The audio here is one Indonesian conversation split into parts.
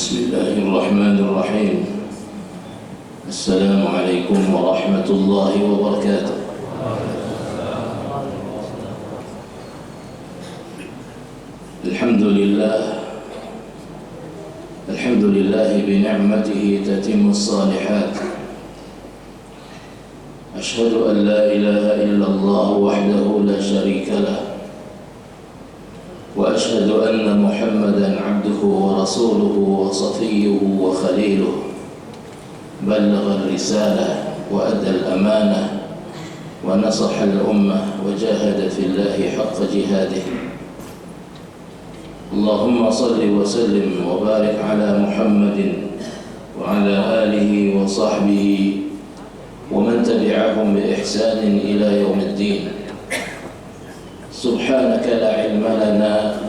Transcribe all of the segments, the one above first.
بسم الله الرحمن الرحيم. السلام عليكم ورحمة الله وبركاته. الحمد لله بنعمته تتم الصالحات. أشهد أن لا إله إلا الله وحده لا شريك له، وأشهد أن محمدًا عبده ورسوله وصفيه وخليله، بلغ الرسالة وأدى الأمانة ونصح الأمة وجاهد في الله حق جهاده. اللهم صل وسلم وبارك على محمد وعلى آله وصحبه ومن تبعهم بإحسان إلى يوم الدين. سبحانك لا علم لنا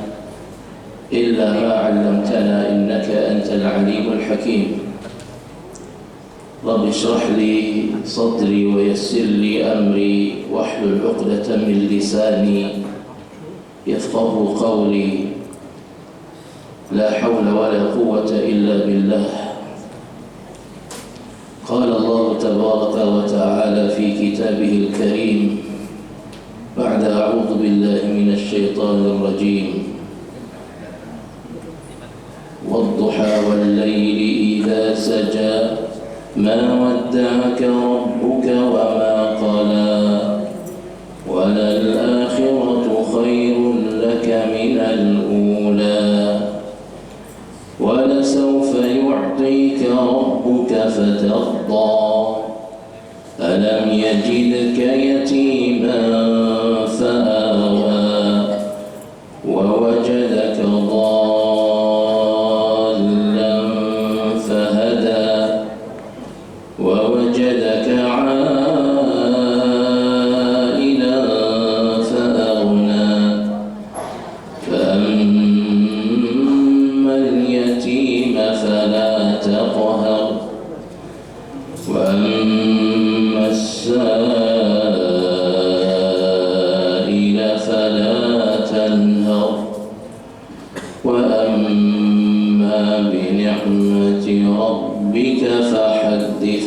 إلا ما علمتنا إنك أنت العليم الحكيم. رب اشرح لي صدري ويسر لي أمري واحلل عقدة من لساني يفقه قولي. لا حول ولا قوة إلا بالله. قال الله تبارك وتعالى في كتابه الكريم بعد أعوذ بالله من الشيطان الرجيم: والضحى والليل إذا سجى ما ودعك ربك وما قلى وللآخرة خير لك من الأولى ولسوف يعطيك ربك فترضى ألم يجدك يتيما فآوى ووجدك ضالا فهدى ووجدك عائلا فأغنى فأما اليتيم فلا تقهر وأما السائل فلا تنهر وأما بنعمة ربك فحدث.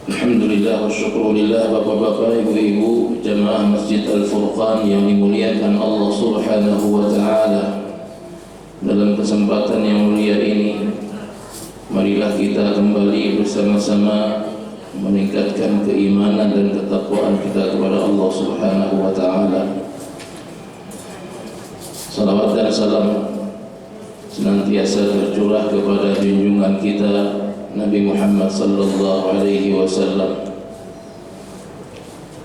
Alhamdulillah wa syukurillah. Bapak-bapak, ibu-ibu, jamaah Masjid Al-Furqan yang dimuliakan Allah Subhanahu wa ta'ala, dalam kesempatan yang mulia ini, marilah kita kembali bersama-sama meningkatkan keimanan dan ketakwaan kita kepada Allah Subhanahu wa ta'ala. Salawat dan salam senantiasa tercurah kepada junjungan kita Nabi Muhammad sallallahu alaihi wasallam.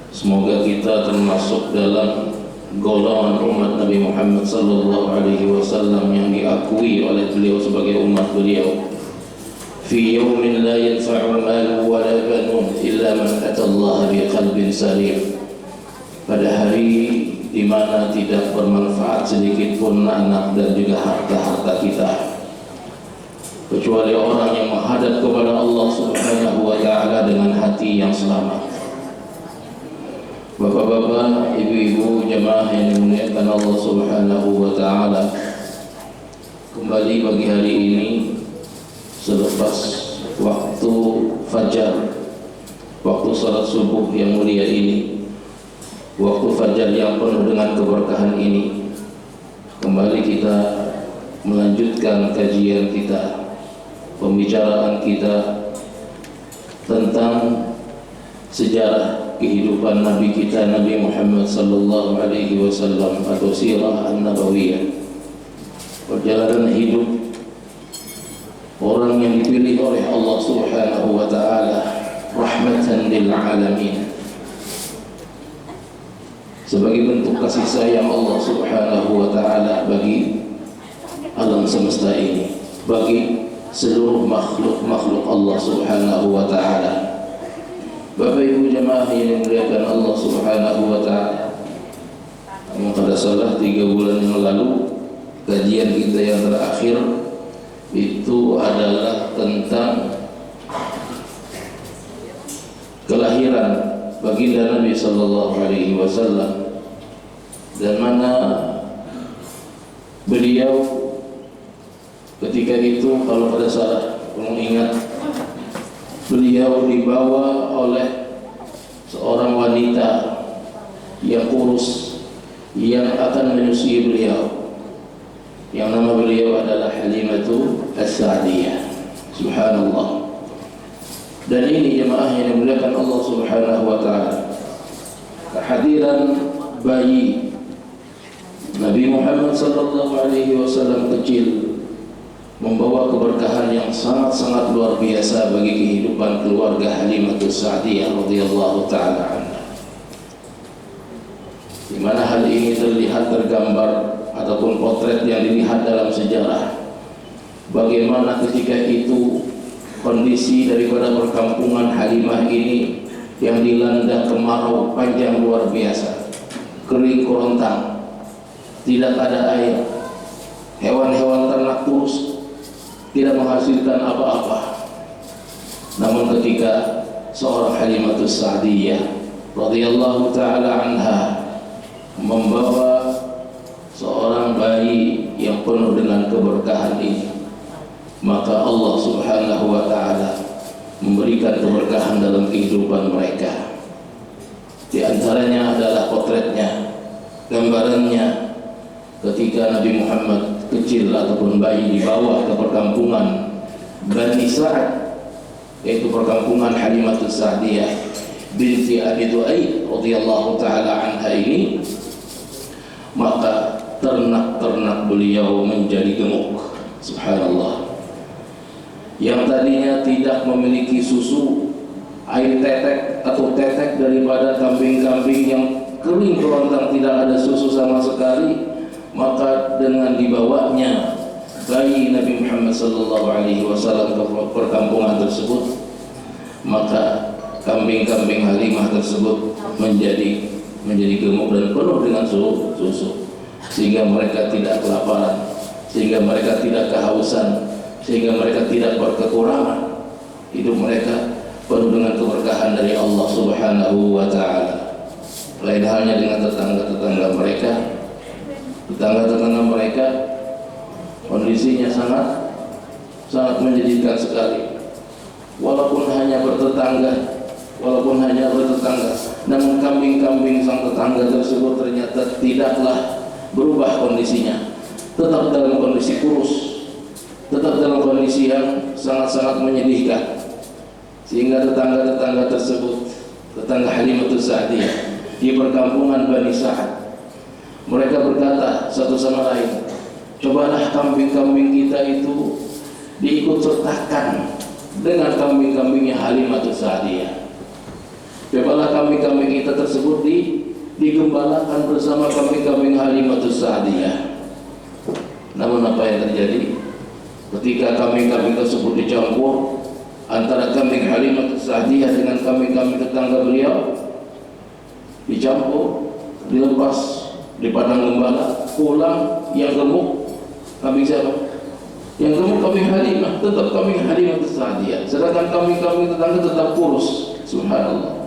Semoga kita termasuk dalam golongan umat Nabi Muhammad sallallahu alaihi wasallam yang diakui oleh beliau sebagai umat beliau. Fi yaumin la yanfa'u malun wa la banun illa man atallaha biqalbin salim. Pada hari di mana tidak bermanfaat sedikit pun anak dan juga harta-harta kita, kecuali orang yang menghadap kepada Allah Subhanahu wa ta'ala dengan hati yang selamat. Bapak-bapak, ibu-ibu, jamaah yang dimuliakan Allah Subhanahu wa ta'ala, kembali pagi hari ini selepas waktu fajar, waktu salat subuh yang mulia ini, waktu fajar yang penuh dengan keberkahan ini, kembali kita melanjutkan kajian kita, pembicaraan kita tentang sejarah kehidupan Nabi kita Nabi Muhammad sallallahu alaihi wasallam atau sirah an-nabawiyah, perjalanan hidup orang yang dipilih oleh Allah Subhanahu wa ta'ala rahmatan lil alamin, sebagai bentuk kasih sayang Allah Subhanahu wa ta'ala bagi alam semesta ini, bagi seluruh makhluk Allah Subhanahu wa ta'ala. Bapak ibu jamaah yang dimuliakan Allah Subhanahu wa ta'ala, pada salah 3 bulan yang lalu kajian kita yang terakhir itu adalah tentang kelahiran baginda Nabi sallallahu alaihi wasallam, dan mana beliau ketika itu, kalau pada salah ingat, beliau dibawa oleh seorang wanita yang kurus yang akan menyusui beliau, yang nama beliau adalah Halimatu As-Sa'diyah. Subhanallah. Dan ini jemaah yang dimuliakan Allah Subhanahu wa ta'ala, kehadiran bayi Nabi Muhammad sallallahu alaihi wasallam kecil membawa keberkahan yang sangat-sangat luar biasa bagi kehidupan keluarga Halimatus Sa'diyah radhiyallahu ta'ala anha, di mana hal ini terlihat tergambar ataupun potret yang dilihat dalam sejarah, bagaimana ketika itu kondisi daripada perkampungan Halimah ini yang dilanda kemarau panjang luar biasa, kering kerontang, tidak ada air, hewan-hewan ternak kurus, tidak menghasilkan apa-apa. Namun ketika seorang Halimatus Sa'diyah radhiyallahu ta'ala anha membawa seorang bayi yang penuh dengan keberkahan ini, maka Allah Subhanahu wa ta'ala memberikan keberkahan dalam kehidupan mereka. Di antaranya adalah potretnya, gambarannya ketika Nabi Muhammad kecil ataupun bayi dibawa ke perkampungan Bani Sa'ad, yaitu perkampungan Halimatus Sa'diyah binti Abi Du'aib radhiyallahu ta'ala anha ini, maka ternak-ternak beliau menjadi gemuk. Subhanallah. Yang tadinya tidak memiliki susu, air tetek atau tetek daripada kambing-kambing yang kering kerontang, tidak ada susu sama sekali, maka dengan dibawanya bayi Nabi Muhammad sallallahu alaihi wasallam ke perkampungan tersebut, maka kambing-kambing Halimah tersebut menjadi gemuk dan penuh dengan susu, sehingga mereka tidak kelaparan, sehingga mereka tidak kehausan, sehingga mereka tidak berkekurangan. Hidup mereka penuh dengan keberkahan dari Allah Subhanahu wa ta'ala. Lain halnya dengan tetangga-tetangga mereka. Tetangga-tetangga mereka kondisinya sangat menyedihkan sekali. Walaupun hanya bertetangga, namun kambing-kambing sang tetangga tersebut ternyata tidaklah berubah kondisinya, tetap dalam kondisi kurus, tetap dalam kondisi yang sangat-sangat menyedihkan. Sehingga tetangga-tetangga tersebut, tetangga Halimatus Sa'diyah di perkampungan Bani Sa'ad, mereka berkata satu sama lain, cobalah kambing-kambing kita itu diikut sertakan dengan kambing-kambingnya Halimatus Sa'diyah. Cobalah kambing-kambing kita tersebut digembalakan bersama kambing-kambing Halimatus Sa'diyah. Namun apa yang terjadi? Ketika kambing-kambing tersebut dicampur antara kambing Halimatus Sa'diyah dengan kambing-kambing tetangga beliau, dicampur, dilepas di padang gembala, pulang yang gemuk kambing siapa? Yang gemuk kambing Halimah, tetap kambing Halimatus Sa'diyah, sedangkan kambing-kambing tetangga tetap kurus. Subhanallah.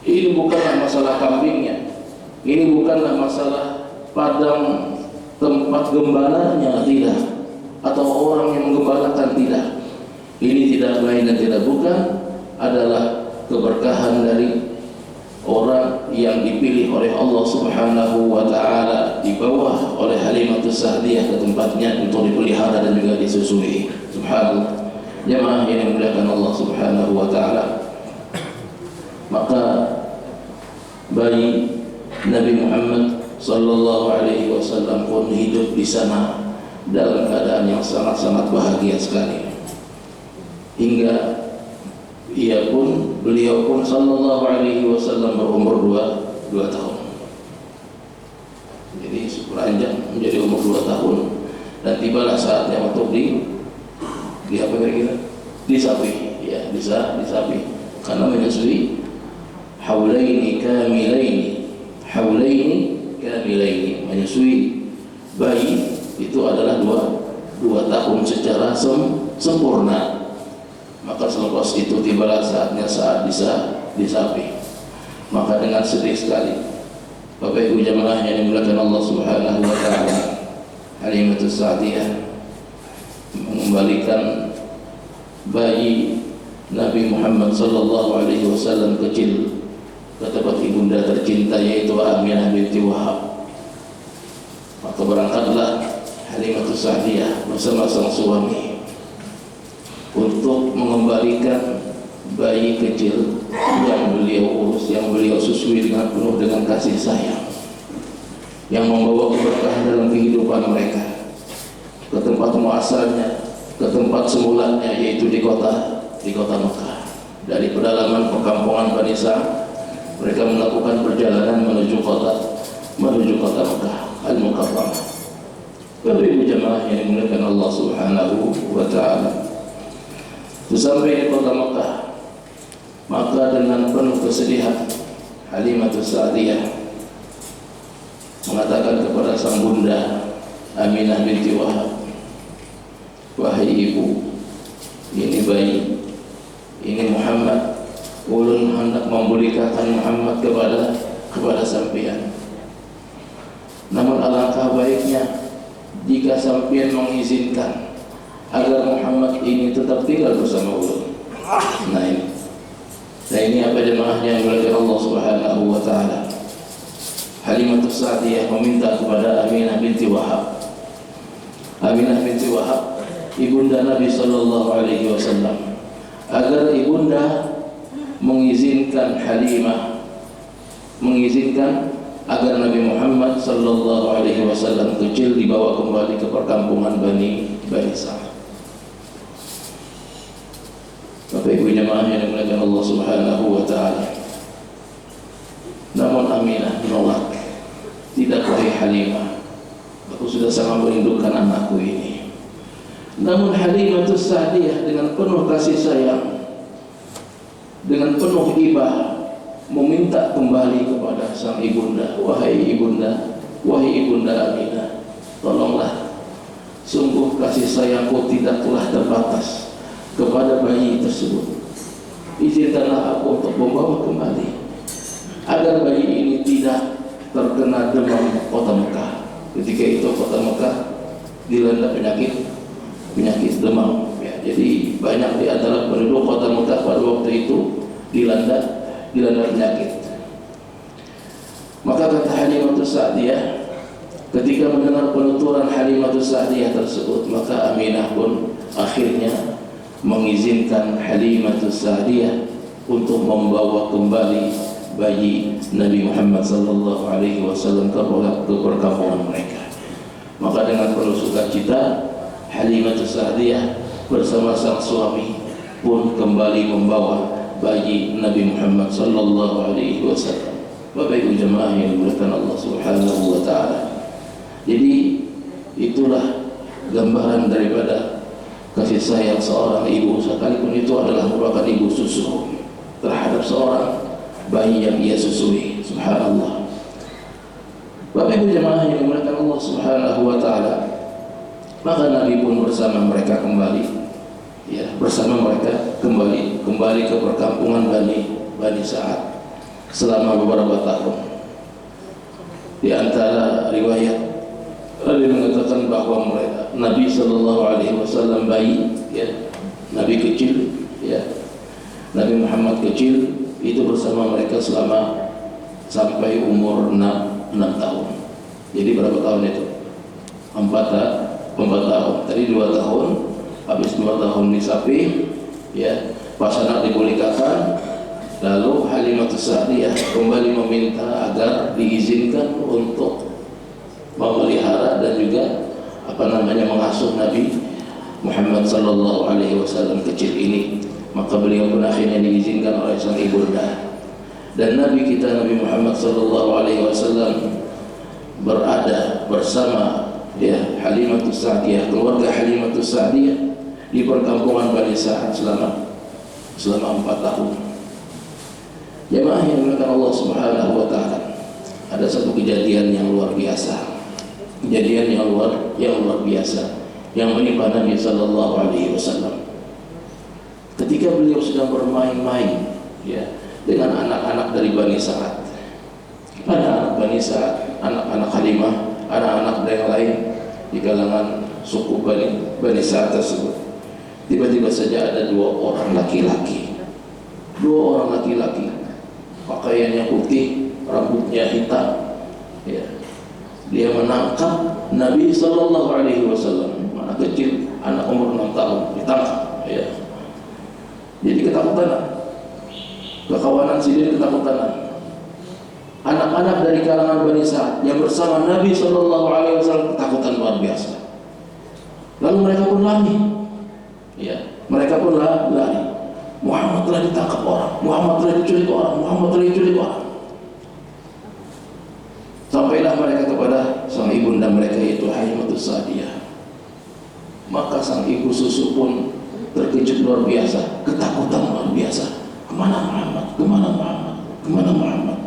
Ini bukanlah masalah kambingnya, ini bukanlah masalah padang tempat gembalanya, tidak, atau orang yang menggembalakan, tidak. Ini tidak lain dan tidak bukan adalah keberkahan dari orang yang dipilih oleh Allah Subhanahu wa ta'ala, dibawa oleh Halimatus Sa'diyah ke tempatnya untuk dipelihara dan juga disusui. Subhanallah. Jemaah yang dimuliakan Allah Subhanahu wa ta'ala, maka bayi Nabi Muhammad sallallahu alaihi wasallam pun hidup di sana dalam keadaan yang sangat-sangat bahagia sekali, hingga beliau pun sallallahu alaihi wasallam berumur 2 tahun. Jadi beranjak menjadi umur 2 tahun, dan tibalah saatnya untuk apa kira-kira? Disapi, ya, disapi, karena menyusui haulaini kamilaini, menyusui bayi itu adalah 2 tahun secara sempurna. Maka selepas itu tibalah saatnya saat disapi. Maka dengan sedih sekali, Bapak Ibu jemaah yang dimuliakan Allah Subhanahu wa ta'ala, Halimatus Sa'diyah mengembalikan bayi Nabi Muhammad sallallahu alaihi wasallam kecil ke tempat ibunda tercinta, yaitu Aminah binti Wahab. Maka berangkatlah Halimatus Sa'diyah bersama sang suami untuk mengembalikan bayi kecil yang beliau urus, yang beliau susui dengan penuh dengan kasih sayang, yang membawa keberkahan dalam kehidupan mereka ke tempat muasalnya, ke tempat semulanya, yaitu di kota Mekah. Dari pedalaman perkampungan Bani Sa'd, mereka melakukan perjalanan menuju kota Mekah Al-Mukarramah. Bapak Ibu jemaah yang dimuliakan Allah Subhanahu wa taala, sampai di kota Mekah, maka dengan penuh kesedihan Halimatus Sa'diyah mengatakan kepada sang bunda Aminah binti Wahab, "Wahai ibu, ini bayi, ini Muhammad. Ulun hendak membolehkan Muhammad kepada sampean. Namun alangkah baiknya jika sampean mengizinkan agar Muhammad ini tetap tinggal bersama ulun." Nah ini apa jemaahnya yang dimuliakan Allah Subhanahu wa taala. Halimatus Sa'diyah meminta kepada Aminah binti Wahab. Aminah binti Wahab, ibunda Nabi sallallahu alaihi wasallam, agar ibunda mengizinkan Halimah, mengizinkan agar Nabi Muhammad sallallahu alaihi wasallam kecil dibawa kembali ke perkampungan Bani Sa'd. Bapak Ibu jemaah yang dimuliakan Allah Subhanahu wa taala. Namun Aminah menolak. "Tidak, wahai Halimah, aku sudah sangat merindukan anakku ini." Namun Halimatus Sa'diyah dengan penuh kasih sayang, dengan penuh ibah, meminta kembali kepada sang ibunda, "Wahai ibunda Aminah, tolonglah, sungguh kasih sayangku tidaklah terbatas kepada bayi tersebut. Izinkanlah aku untuk membawa kembali, agar bayi ini tidak terkena demam kota Mekah." Ketika itu kota Mekah dilanda penyakit demam. Ya, jadi banyak di antara penduduk kota Mekah pada waktu itu dilanda penyakit. Maka kata Halimatus Sa'diyah, ketika mendengar penuturan Halimatus Sa'diyah tersebut, maka Aminah pun akhirnya mengizinkan Halimatus Sa'diyah untuk membawa kembali bayi Nabi Muhammad sallallahu alaihi wasallam ke perkampungan mereka. Maka dengan penuh sukacita Halimatus Sa'diyah bersama sang suami pun kembali membawa bayi Nabi Muhammad sallallahu alaihi wasallam. Bapak Ibu jemaah yang dimuliakan Allah Subhanahu wa taala. Jadi itulah gambaran daripada kasih sayang seorang ibu, sekalipun itu adalah merupakan ibu susu, terhadap seorang bayi yang ia susui. Subhanallah. Bapak Ibu jemaah yang dimuliakan Allah Subhanahu wa taala, maka Nabi pun bersama mereka kembali, ya, kembali ke perkampungan Bani Sa'd selama beberapa tahun. Di antara riwayat ada yang mengatakan bahwa Nabi sallallahu alaihi wasallam bayi, ya, Nabi kecil, ya, Nabi Muhammad kecil itu bersama mereka selama sampai umur 6 tahun. Jadi berapa tahun itu? 4 tahun. Tadi 2 tahun, habis 2 tahun disapi, ya, pas anak dibolehkan, lalu Halimatus Sa'diyah kembali meminta agar diizinkan untuk memelihara dan juga mengasuh Nabi Muhammad sallallahu alaihi wasallam kecil ini. Maka beliau pun akhirnya diizinkan oleh sang ibunda. Dan Nabi kita Nabi Muhammad sallallahu alaihi wasallam berada bersama, ya, Halimatus Sa'diyah, keluarga Halimatus Sa'diyah di perkampungan Bani Sa'd selama 4 tahun. Jemaah yang dimuliakan Allah Subhanahu wa taala, ada satu kejadian yang luar biasa. Kejadian yang luar biasa yang menimpa Nabi sallallahu alaihi wasallam. Ketika beliau sedang bermain-main, ya, dengan anak-anak dari Bani Sa'd. Anak-anak Bani Sa'd, anak-anak Halimah, anak-anak yang lain di kalangan suku Bani Sa'ad tersebut. Tiba-tiba saja ada dua orang laki-laki, pakaiannya putih, rambutnya hitam, ya. Dia menangkap Nabi Sallallahu Alaihi Wasallam, anak kecil, anak umur 6 tahun ditangkap, ya. Jadi ketakutan, kekawanan sidin ketakutan. Anak-anak dari kalangan Bani Sa'ad yang bersama Nabi Sallallahu Alaihi Wasallam ketakutan luar biasa. Lalu mereka pun lari, ya, mereka pun lari. Muhammad telah ditangkap orang, Muhammad telah diculik orang, Muhammad telah diculik orang. Sampailah mereka kepada sang ibunda mereka, yaitu Halimatus Sa'diyah. Maka sang ibu susu pun terkejut luar biasa, ketakutan luar biasa. Kemana Muhammad? Kemana Muhammad? Kemana Muhammad?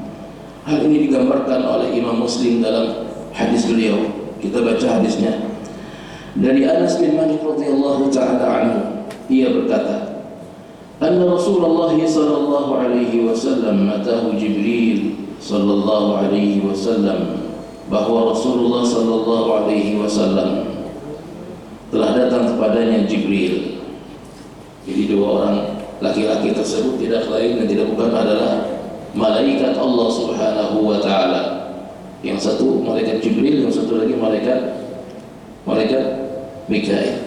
Hal ini digambarkan oleh Imam Muslim dalam hadis beliau. Kita baca hadisnya. Dari Anas bin Malik radhiyallahu ta'ala anhu, ia berkata, anna Rasulullah sallallahu alaihi wasallam atahu Jibril sallallahu alaihi wasallam, bahwa Rasulullah sallallahu alaihi wasallam telah datang kepadanya Jibril. Jadi dua orang laki-laki tersebut tidak lain dan tidak bukan adalah malaikat Allah Subhanahu wa taala. Yang satu malaikat Jibril, yang satu lagi malaikat Mikail.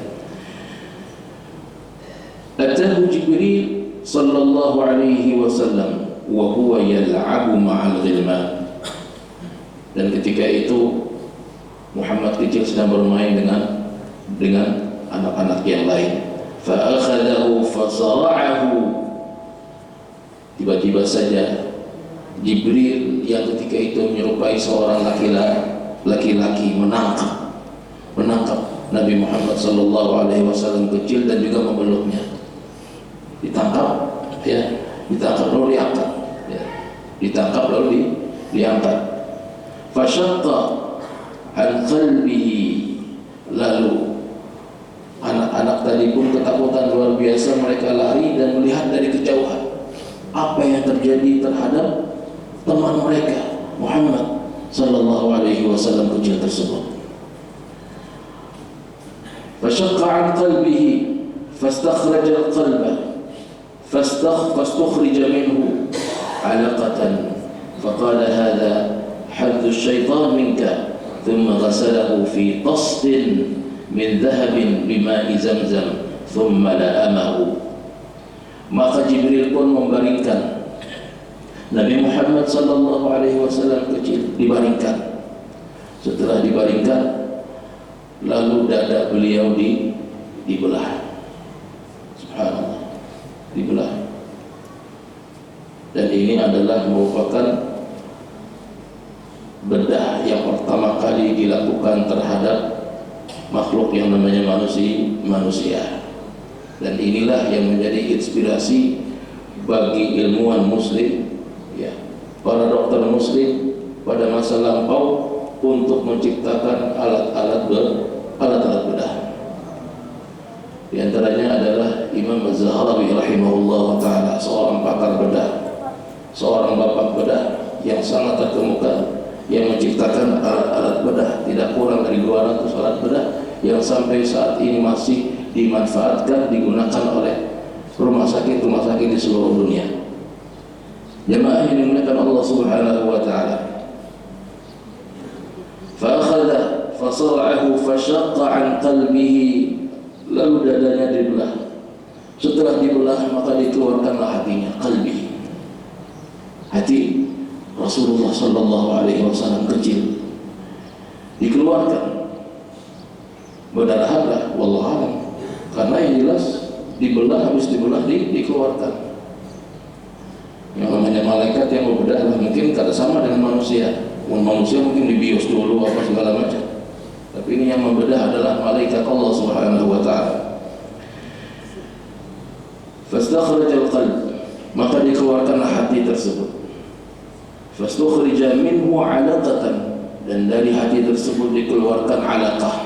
Atahu Jibril sallallahu alaihi wasallam wa huwa yal'abu ma'al ghilman. Dan ketika itu Muhammad kecil sedang bermain dengan anak-anak yang lain. Fa akhadahu fa sara'ahu. Tiba-tiba saja Jibril yang ketika itu menyerupai seorang laki-laki menangkap Nabi Muhammad sallallahu alaihi wasallam kecil dan juga memeluknya. Ditangkap, ya, ditangkap lalu diangkat, ya. Ditangkap lalu diangkat. Fasyaqqa an qalbihi. Lalu anak-anak tadi pun ketakutan luar biasa, mereka lari dan melihat dari kejauhan apa yang terjadi terhadap teman mereka Muhammad sallallahu alaihi wasallam kecil tersebut. Fasyaqqa an qalbihi fastakhraja al-qalba fastukhrija minhu 'alaqatan faqala hadha haddu asy-syaitan minka thumma ghasalahu fi tasdin min dhahabin bima'i zamzam thumma la'amahu. Maka Jibril pun membaringkan Nabi Muhammad sallallahu alaihi wasallam kecil, dibaringkan. Setelah dibaringkan, lalu dada beliau dibelah. Subhanallah, dibelah. Dan ini adalah merupakan bedah yang pertama kali dilakukan terhadap makhluk yang namanya manusia. Dan inilah yang menjadi inspirasi bagi ilmuwan muslim, ya, para dokter muslim pada masa lampau untuk menciptakan alat-alat bedah. Di antaranya adalah Imam Az-Zahrani rahimahullah ta'ala, seorang pakar bedah, seorang bapak bedah yang sangat terkemuka, yang menciptakan alat-alat bedah tidak kurang dari 200 alat bedah yang sampai saat ini masih dimanfaatkan, digunakan oleh rumah sakit di seluruh dunia. Jemaah yang dimuliakan Allah Subhanahu wa ta'ala. Fa'akhadha fasara'ahu fashaqqa an qalbihi. Lalu dadanya dibelah. Setelah dibelah maka dikeluarkanlah hatinya, qalbi. Hati Rasulullah sallallahu alaihi wasallam kecil dikeluarkan. Berdarah-darah, wallahu a'lam. Karena yang jelas dibelah, habis dibelah dikeluarkan. Yang namanya malaikat yang berbedah mungkin kata sama dengan manusia. Manusia mungkin dibius dulu apa segala macam. Tapi ini yang membedah adalah malaikat Allah Subhanahu wa ta'ala. Fastakhrajal qalb, maka dikeluarkanlah hati tersebut. Fastukhrija minhu 'alaqatan, dan dari hati tersebut dikeluarkan 'alaqah.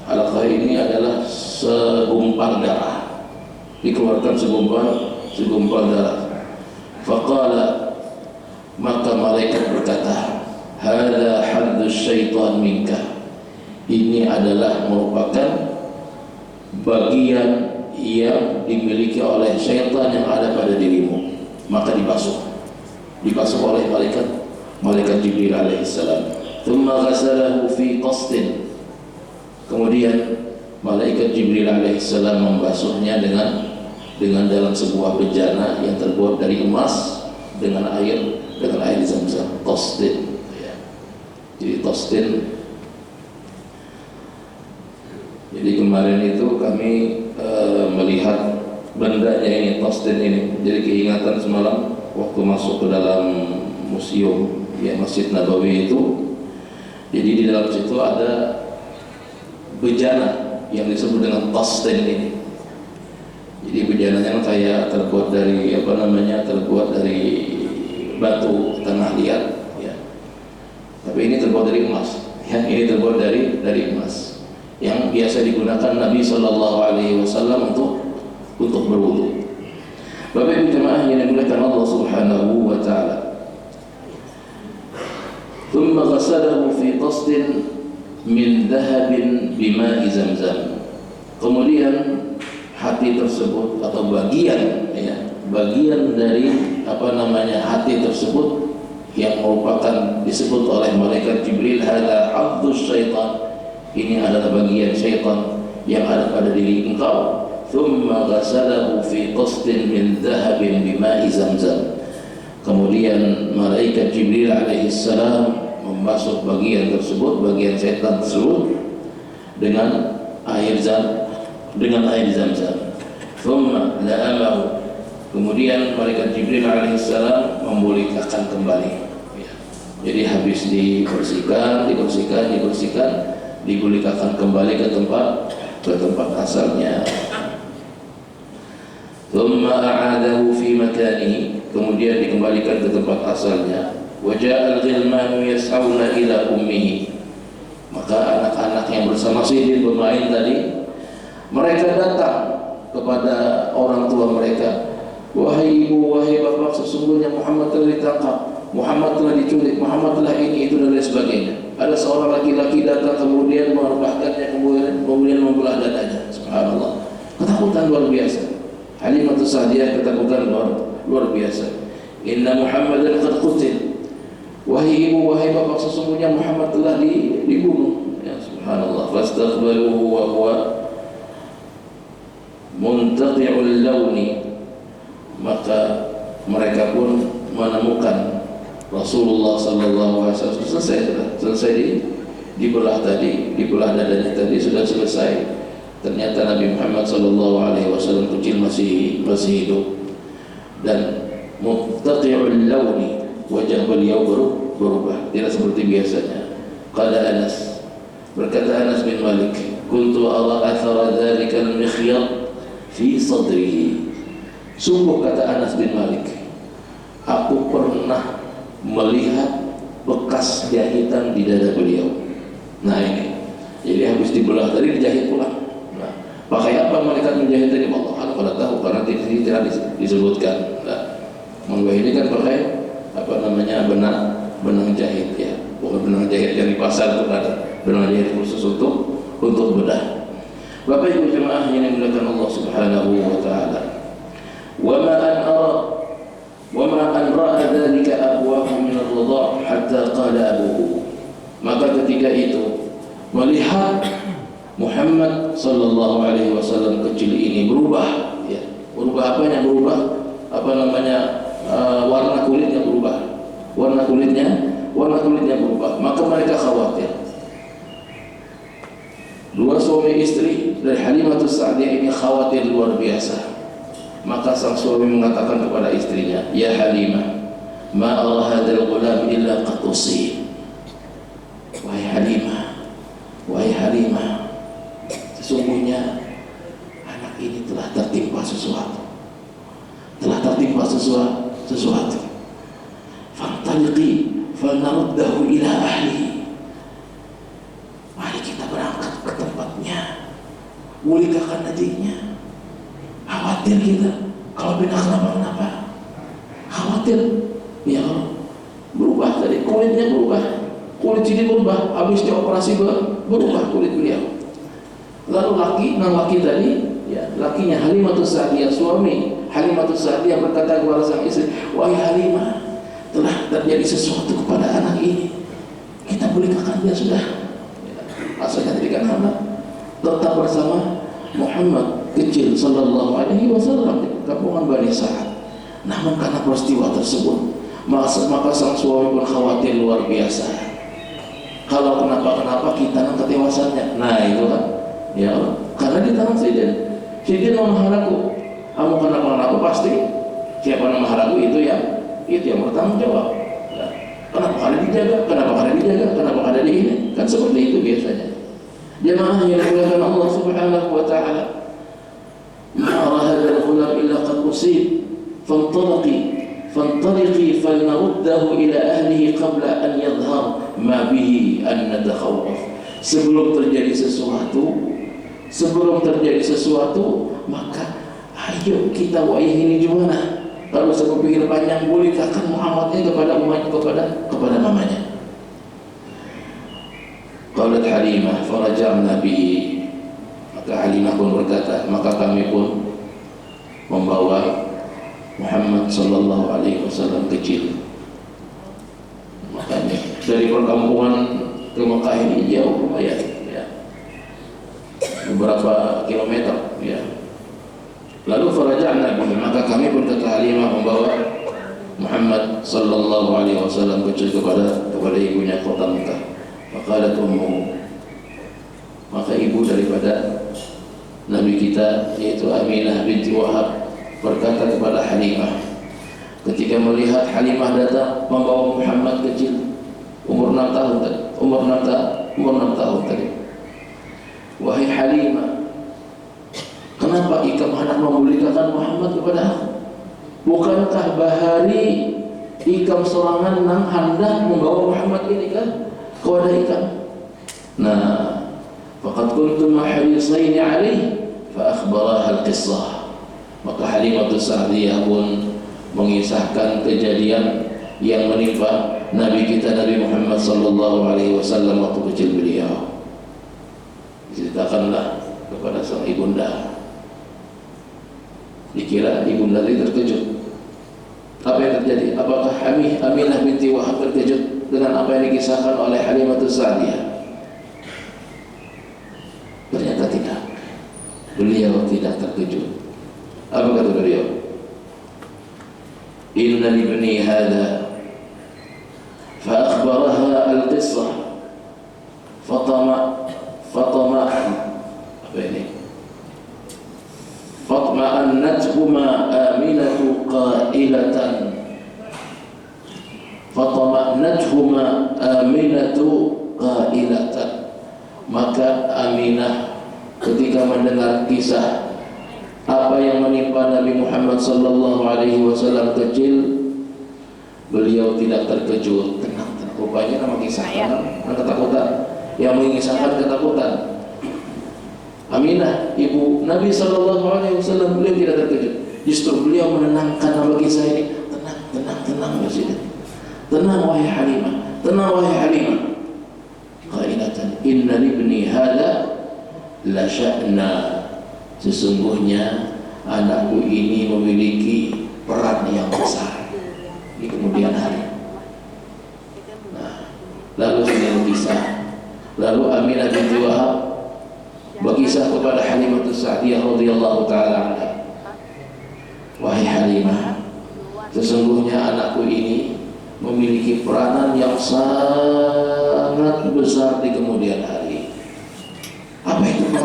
'Alaqah ini adalah segumpal darah. Dikeluarkan segumpal darah. Faqala, maka malaikat berkata, hadza haddus syaitan minka. ini adalah merupakan bagian yang dimiliki oleh syaitan yang ada pada dirimu, maka dibasuh oleh malaikat Jibril alaihissalam. Thumma ghasalahu fi qastin, kemudian malaikat Jibril alaihissalam membasuhnya dengan dalam sebuah bejana yang terbuat dari emas dengan air Zam-Zam. Qastin ya. Jadi qastin. Jadi kemarin itu kami melihat bendanya ini, qastin ini. Jadi keingatan semalam waktu masuk ke dalam museum ya Masjid Nabawi itu. Jadi di dalam situ ada bejana yang disebut dengan qastin ini. Jadi bejananya kayak terbuat dari terbuat dari batu tanah liat ya. Tapi ini terbuat dari emas. Ya, ini terbuat dari emas yang biasa digunakan Nabi sallallahu alaihi wasallam untuk berwudu. Bapak Ibu jemaah yang dimuliakan Allah Subhanahu wa taala. Thumma ghasalahu fi qastin min dhahabin bima'i Zamzam. Kemudian hati tersebut atau bagian dari hati tersebut yang merupakan disebut oleh malaikat Jibril hadza hadzuz syaitan, ini adalah bagian syaitan yang ada pada diri engkau. Thumma ghasalahu fi qastin min dhahabin bima'i Zamzam. Kemudian malaikat Jibril alaihissalam membasuh bagian syaitan tersebut dengan air Zamzam. Thumma la'amahu. Kemudian malaikat Jibril alaihissalam memulihkan kembali. Jadi habis dibersihkan, dipulihkan kembali ke tempat asalnya. Thumma a'adahu fi makanihi. Kemudian dikembalikan ke tempat asalnya. Wa ja'al ghilmanu yas'auna ila ummihi. Maka anak-anak yang bersama Sidin bermain tadi, mereka datang kepada orang tua mereka. Wahai ibu, wahai bapak, sesungguhnya Muhammad telah ditangkap, Muhammad telah diculik, Muhammad telah ini, itu dan lain sebagainya. Ada seorang laki-laki datang kemudian merebahkannya, kemudian membelah dadanya. Subhanallah. Ketakutan luar biasa. Halimatus Sa'diyah ketakutan luar biasa. Inna Muhammadan qad qutil. Wahai ibu, wahai bapak, sesungguhnya Muhammad telah dibunuh. Ya subhanallah. Fastaqbaluhu wa huwa muntaqi'ul launi. Maka mereka pun menemukan Rasulullah sallallahu alaihi wasallam selesai dibelah dadanya tadi sudah selesai. Ternyata Nabi Muhammad sallallahu alaihi wasallam kecil masih hidup dan muntaqi'ul launi, wajah beliau berubah tidak seperti biasanya. Qala Anas, berkata Anas bin Malik, kuntu ara athara dzalika al-mikhyat fi sadrihi. Sungguh, kata Anas bin Malik, aku pernah melihat bekas jahitan di dada beliau. Nah ini, jadi habis dibelah tadi dijahit pulang. Nah, pakai apa mereka menjahit tadi? Allah pada tahu, karena tidak disebutkan. Nah, ini kan pakai benang jahit ya, bukan benang jahit yang di pasar itu ada benang jahit khusus untuk bedah. Bapak Ibu jemaah yang dimuliakan Allah Subhanahu wa taala. وما أن رأى ذلك أبواه من الرضاع حتى قال أبوه. Maka ketika itu melihat Muhammad sallallahu alaihi wasallam kecil ini berubah ya. Berubah apanya? Warna kulitnya berubah. Warna kulitnya berubah. Maka mereka khawatir. Dua suami istri dari Halimatus Sa'diyah ini khawatir luar biasa. Maka sang suami mengatakan kepada istrinya, ya Halimah, ma ara hadzal ghulam illa qad usib. Wahai Halimah, sesungguhnya anak ini telah tertimpa sesuatu. Fantaliqi fanaruddahu ila ahlihi. Mari kita berangkat ke tempatnya, mulihkan adiknya. Khawatir kita kalau pindah khawatir ya Allah. Berubah tadi kulitnya berubah kulit Siti berubah, habis dioperasi berubah kulit beliau. Lalu laki tadi, ya, lakinya Halimatus Sa'diyah, suami Halimatus Sa'diyah berkata kepada sang istri, wahai Halimah, telah terjadi sesuatu kepada anak ini, kita bolehkan dia sudah. Asalnya jadikan anak tetap bersama Muhammad kecil sallallahu alaihi wasallam di kampungan Bani Sa'ad. Namun karena peristiwa tersebut, maka sang suami pun khawatir luar biasa. Kalau kenapa kita nanti ketewasannya. Nah itu kan, ya karena di tangan Sidin memaharaku. Kamu kenapa pasti siapa nama haraku itu yang bertanggung jawab. Ya. Kenapa kada dijaga? Kenapa kada di ini? Kan seperti itu biasanya. Jemaah yang dimuliakan Allah Subhanahu wa taala. Ma'ara hadzal ghulam illa qad usib فانطلقي فلنرده إلى أهله قبل أن يظهر ما به أن نتخوف. Sebelum terjadi sesuatu, maka ayo kita wahai gimana? Kalau saya berpikir panjang, bolehkahkan Muhammad ini kepada umatnya, kepada mamanya? Qalat Halimah faraja'na bihi. Maka Halimah pun berkata, maka kami pun membawa Muhammad sallallahu alaihi wasallam kecil. Makanya dari perkampungan ke Mekah ini jauh lumayan, ya. Beberapa kilometer, ya. Lalu faraja'na bihi, maka kami pun kata Halimah membawa Muhammad sallallahu alaihi wasallam kecil kepada ibunya kota Mekah. Maka maka ibu daripada Nabi kita yaitu Aminah binti Wahab berkata kepada Halimah ketika melihat Halimah datang membawa Muhammad kecil umur 6 tahun tadi, wahai Halimah, kenapa ikam hendak memulihkan Muhammad kepada aku? Bukankah bahari ikam sorangan nang hendak membawa Muhammad ini kan kepada ikam? Nah, faqad kuntum harisaini alaihi fa akhbaraha al-qissah. Maka Halimatus Sa'diyah pun mengisahkan kejadian yang menimpa Nabi kita Nabi Muhammad sallallahu alaihi wasallam waktu kecil beliau. Diceritakanlah kepada sang ibunda. Dikira ibunda tadi terkejut. Apa yang terjadi? Apakah Aminah binti Wahab terkejut dengan apa yang dikisahkan oleh Halimatus Sa'diyah? Ternyata tidak. Beliau tidak terkejut. Apa kata beliau? Inna libni hadha fa akhbaraha al-qissah fatama apa ini? Fatma'annathuma Aminatu qailatan maka Aminah ketika mendengar kisah apa yang menimpa Nabi Muhammad sallallahu alaihi wasallam kecil, beliau tidak terkejut, tenang. Rupanya nama kisahkan ketakutan, yang mengisahkan ketakutan. Aminah, ibu Nabi sallallahu alaihi wasallam, beliau tidak terkejut. Justru beliau menenangkan nama kisah ini. Tenang Masjid. Tenang wahai Halimah. Qailatan inna libni hada la sya'na. Sesungguhnya anakku ini memiliki peran yang besar di kemudian hari. Nah, lalu Aminah binti Wahab berkisah kepada Halimatus Sa'diyah radhiyallahu taala anha. Wahai Halimah, sesungguhnya anakku ini memiliki peranan yang sangat besar di kemudian hari. Apa itu?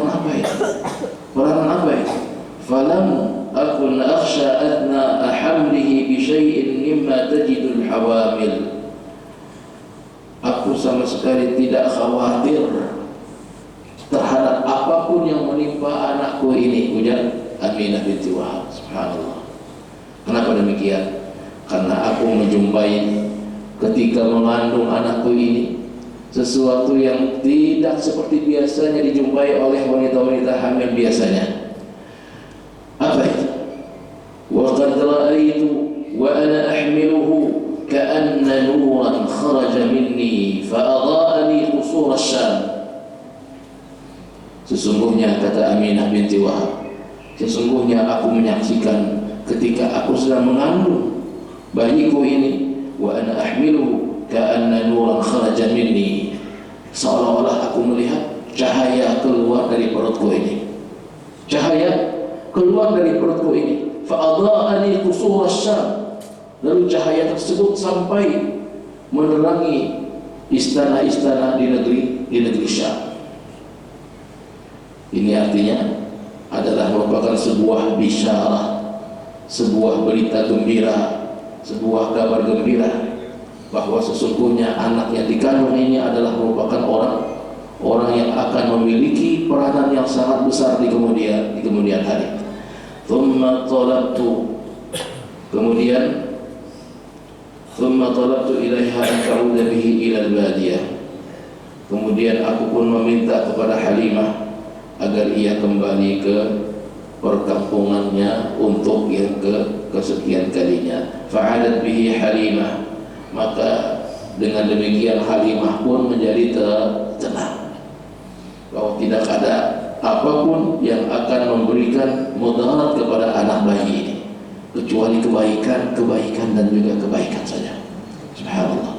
Peranan apa itu? Falam akun akhsha adna hamlihi bi syai'in mimma tajidul hawamil. Aku sama sekali tidak khawatir terhadap apapun yang menimpa anakku ini, ujar Aminah binti Wahab. Subhanallah. Kenapa demikian? Karena aku menjumpai ketika mengandung anakku ini sesuatu yang tidak seperti biasanya dijumpai oleh wanita-wanita hamil biasanya. Apa itu? Wa qad ra'aytu wa ana ahmiluhu ka'anna nuran kharaja minni fa Sesungguhnya kata Aminah binti Wahab, sesungguhnya aku menyaksikan ketika aku sedang mengandung bayiku ini, wa ana ahmiluhu ka'anna nuran kharaja minni, seolah-olah aku melihat cahaya keluar dari perutku ini, cahaya keluar dari perutku ini. Fa'adha'ani qusur asy-Syam, lalu cahaya tersebut sampai menerangi istana-istana di negeri Syam. Ini artinya adalah merupakan sebuah bisyarah, sebuah berita gembira, sebuah kabar gembira bahwa sesungguhnya anak yang dikandung ini adalah merupakan orang yang akan memiliki peranan yang sangat besar di kemudian hari. Thumma talabtu, kemudian thumma talabtu ilaiha an ta'uda bihi ila al-badiyah, kemudian aku pun meminta kepada Halimah agar ia kembali ke perkampungannya untuk yang kesekian kalinya. Fa'adat bihi Halimah, maka dengan demikian Halimah pun menjadi tenang bahwa tidak ada apapun yang akan memberikan mudarat kepada anak bayi ini kecuali kebaikan dan juga kebaikan saja. Subhanallah.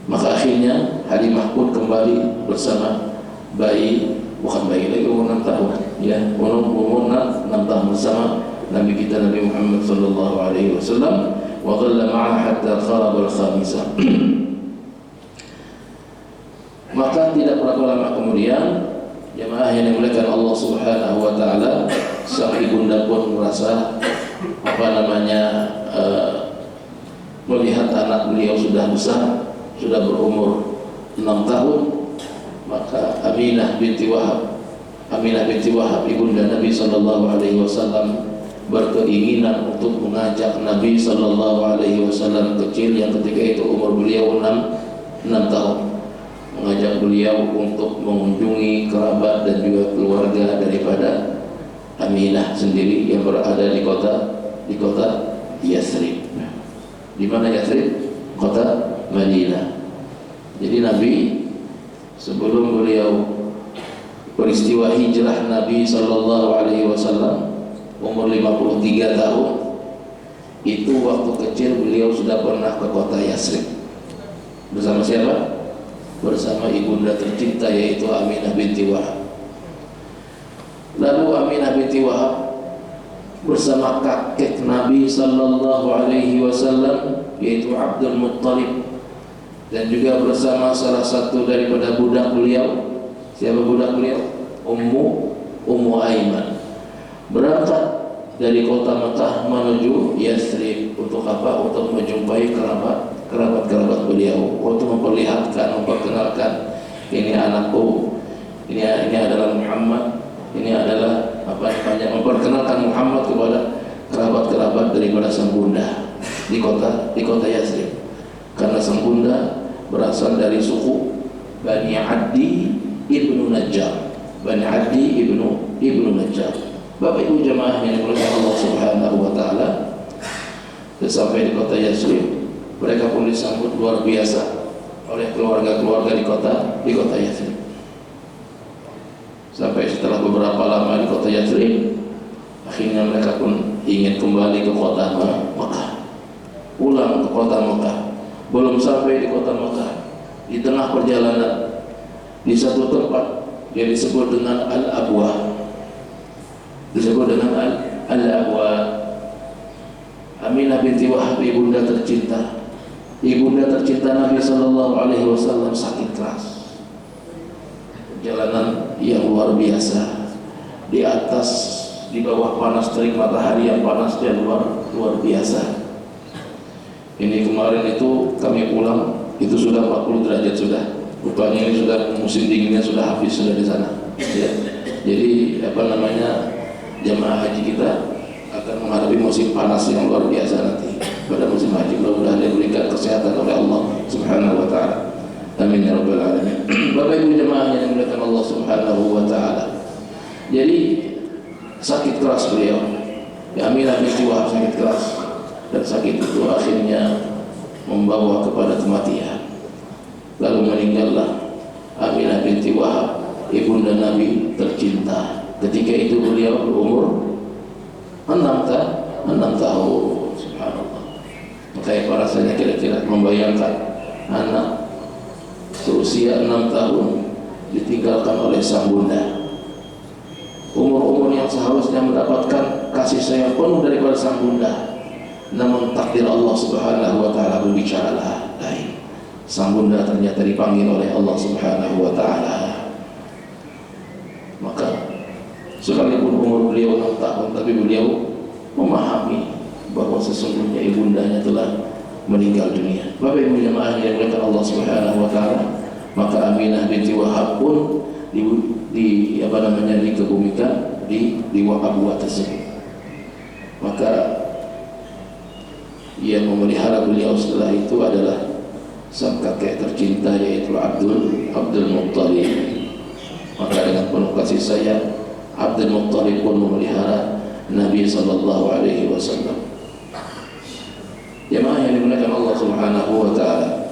Maka akhirnya Halimah pun kembali bersama bayi, bukan bayi lagi, umur 6 tahun ya, umur 6 tahun bersama Nabi kita Nabi Muhammad sallallahu alaihi wasallam, wa dhalla ma'a hatta kharab al-khamisah. Maka tidak berapa lama kemudian, jemaah yang dimuliakan Allah Subhanahu wa taala, sang ibunda pun merasa melihat anak beliau sudah besar, sudah berumur 6 tahun. Maka Aminah binti Wahab ibunda Nabi sallallahu alaihi wasallam berkeinginan untuk mengajak Nabi sallallahu alaihi wasallam kecil yang ketika itu umur beliau 6 tahun, mengajak beliau untuk mengunjungi kerabat dan juga keluarga daripada Aminah sendiri yang berada di kota Yathrib. Di mana Yathrib? Kota Madinah. Jadi Nabi sebelum beliau peristiwa hijrah Nabi sallallahu alaihi wasallam umur 53 tahun, itu waktu kecil beliau sudah pernah ke kota Yathrib. Bersama siapa? Bersama ibunda tercinta yaitu Aminah binti Wahab. Lalu Aminah binti Wahab bersama kakek Nabi sallallahu alaihi wasallam yaitu Abdul Muttalib, dan juga bersama salah satu daripada budak beliau. Siapa budak beliau? Ummu Aiman. Berangkat dari kota Mekah menuju Yathrib. Untuk apa? Untuk menjumpai kerabat beliau, untuk memperkenalkan ini anakku, ini adalah Muhammad, ini adalah memperkenalkan Muhammad kepada kerabat-kerabat daripada sang bunda di kota Yathrib. Karena sang bunda berasal dari suku Bani Addi ibnu Najjar. Bani Addi ibnu Najjar. Bapak ibu jemaah yang dimuliakan Allah Subhanahu wa taala, sampai di kota Yathrib, mereka pun disambut luar biasa oleh keluarga-keluarga di kota Yathrib. Sampai setelah beberapa lama di kota Yathrib, akhirnya mereka pun ingin kembali ke kota Mekah, pulang ke kota Mekah. Belum sampai di kota Mekah, di tengah perjalanan, di satu tempat yang disebut dengan Al-Abwa, Aminah binti Wahab, ibunda tercinta Nabi sallallahu alaihi wasallam sakit keras. Perjalanan yang luar biasa, di bawah panas terik matahari yang panas dan luar biasa. Ini kemarin itu kami pulang, itu sudah 40 derajat sudah. Rupanya ini sudah musim dinginnya sudah habis sudah di sana. Ya. Jadi jemaah haji kita akan menghadapi musim panas yang luar biasa nanti pada musim haji. Mudah-mudahan diberikan kesehatan oleh Allah Subhanahu wa taala. Amin ya rabbal alamin. Bapak ibu jemaah yang dimuliakan Allah Subhanahu wa taala. Jadi sakit keras beliau. Ya, Aminah binti Wahab sakit keras, dan sakit itu akhirnya membawa kepada kematian. Lalu meninggallah Aminah binti Wahab ibunda Nabi tercinta. Ketika itu beliau berumur 6 tahun. Subhanallah. Makanya para saya kira-kira membayangkan anak seusia 6 tahun ditinggalkan oleh sang bunda. Umur-umur yang seharusnya mendapatkan kasih sayang penuh daripada sang bunda, namun takdir Allah Subhanahu wa taala berbicara lain. Sang bunda ternyata dipanggil oleh Allah Subhanahu wa taala. Maka sekalipun umur beliau 6 tahun, tapi beliau memahami bahwa sesungguhnya ibundanya telah meninggal dunia. Bapak Ibu jemaah yang dimuliakan Allah Subhanahu wa taala, maka Aminah binti Wahab pun dikebumikan di Waqabwa tersebut. Maka yang memelihara beliau setelah itu adalah sang kakek tercinta, yaitu Abdul Muttalib. Maka dengan penuh kasih sayang Abdul Muttalib pun memelihara Nabi sallallahu alaihi wasallam. Jemaah yang dimuliakan Allah Subhanahu wa taala,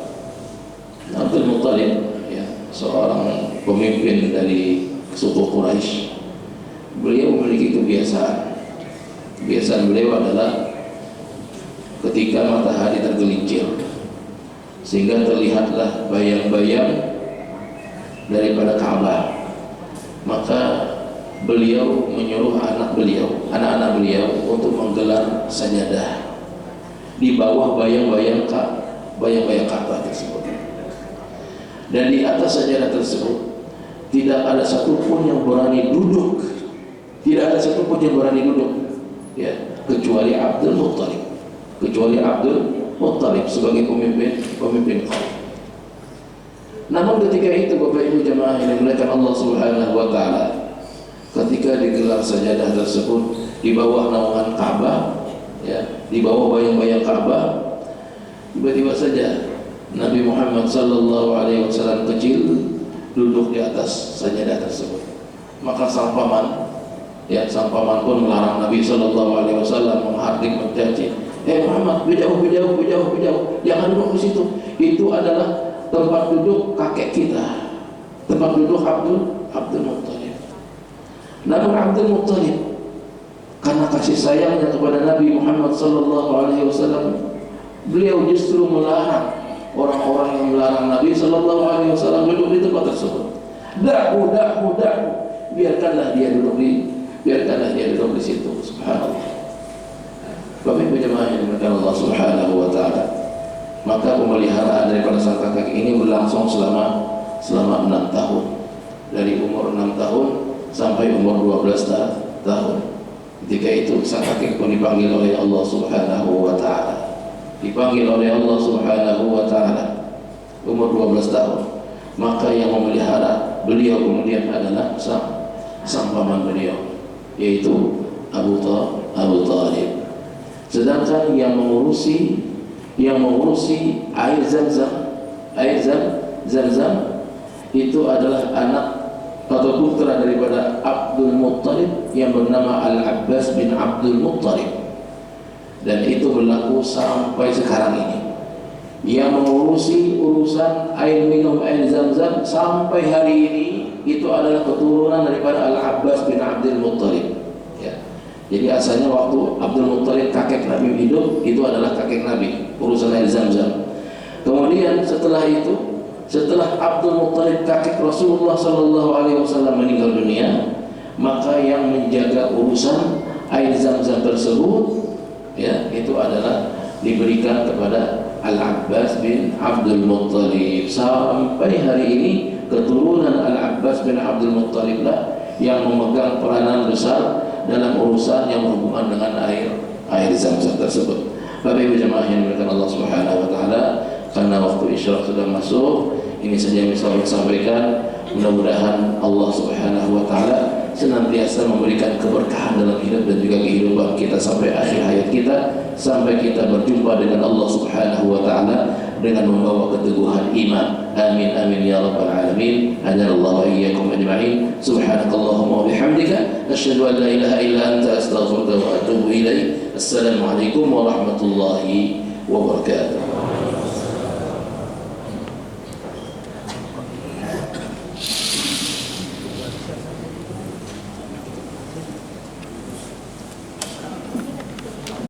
Abdul Muttalib ya, seorang pemimpin dari suku Quraisy. Beliau memiliki kebiasaan beliau adalah ketika matahari tergelincir sehingga terlihatlah bayang-bayang daripada Ka'bah, maka beliau menyuruh anak-anak beliau untuk menggelar sajadah di bawah bayang-bayang Ka'bah tersebut. Dan di atas sajadah tersebut tidak ada satupun yang berani duduk, ya, kecuali Abdul Muttalib sebagai pemimpin kaum. Namun ketika itu Bapak Ibu jemaah yang dimuliakan Allah Subhanahu wa taala, ketika digelar sajadah tersebut di bawah naungan Ka'bah, ya, di bawah bayang-bayang Ka'bah, tiba-tiba saja Nabi Muhammad sallallahu alaihi wasallam kecil duduk di atas sajadah tersebut. Maka sang paman pun melarang Nabi sallallahu alaihi wasallam, menghardik, mencaci, Muhammad, berjauh, jangan duduk di situ. Itu adalah tempat duduk kakek kita, tempat duduk Abdul Muttalib. Namun Abdul Muttalib karena kasih sayangnya kepada Nabi Muhammad sallallahu alaihi wasallam, beliau justru melarang orang-orang yang melarang Nabi sallallahu alaihi wasallam duduk di tempat tersebut. Da'u, biarkanlah dia duduk di situ. Subhanallah. Bapak Ibu jemaah yang dimuliakan Allah Subhanahu wa taala, maka pemeliharaan daripada sang kakek ini berlangsung selama 6 tahun. Dari umur 6 tahun sampai umur 12 tahun. Ketika itu sang kakek pun dipanggil oleh Allah Subhanahu wa taala. Umur 12 tahun. Maka yang memelihara beliau kemudian adalah sang paman beliau, yaitu Abu Talib. Sedangkan yang mengurusi air Zam-Zam itu adalah anak atau putra daripada Abdul Muttalib yang bernama Al-Abbas bin Abdul Muttalib. Dan itu berlaku sampai sekarang ini. Yang mengurusi urusan air minum air Zam-Zam sampai hari ini itu adalah keturunan daripada Al-Abbas bin Abdul Muttalib. Ya. Jadi asalnya waktu Abdul Muttalib kakek Nabi hidup, itu adalah kakek Nabi, urusan air Zam-Zam. Kemudian setelah Abdul Muttalib kakek Rasulullah sallallahu alaihi wasallam meninggal dunia, maka yang menjaga urusan air Zam-Zam tersebut, ya, itu adalah diberikan kepada Al-Abbas bin Abdul Muttalib. Sampai hari ini keturunan Al-Abbas bin Abdul Muttalib lah yang memegang peranan besar dalam urusan yang berhubungan dengan air Zam-Zam tersebut. Bapak Ibu jemaah yang dimuliakan Allah Subhanahu wa taala, karena waktu isyraq sudah masuk, ini saja yang bisa saya sampaikan. Mudah-mudahan Allah Subhanahu wa taala senantiasa memberikan keberkahan dalam hidup dan juga kehidupan kita sampai akhir hayat kita, sampai kita berjumpa dengan Allah Subhanahu wa taala dengan membawa keteguhan iman. Amin amin ya rabbal alamin. Hadanallahu wa iyyakum ajma'in. Subhanakallahumma wa bihamdika asyhadu an la ilaha illa anta astaghfiruka wa atubu ilaik. Assalamualaikum warahmatullahi wabarakatuh.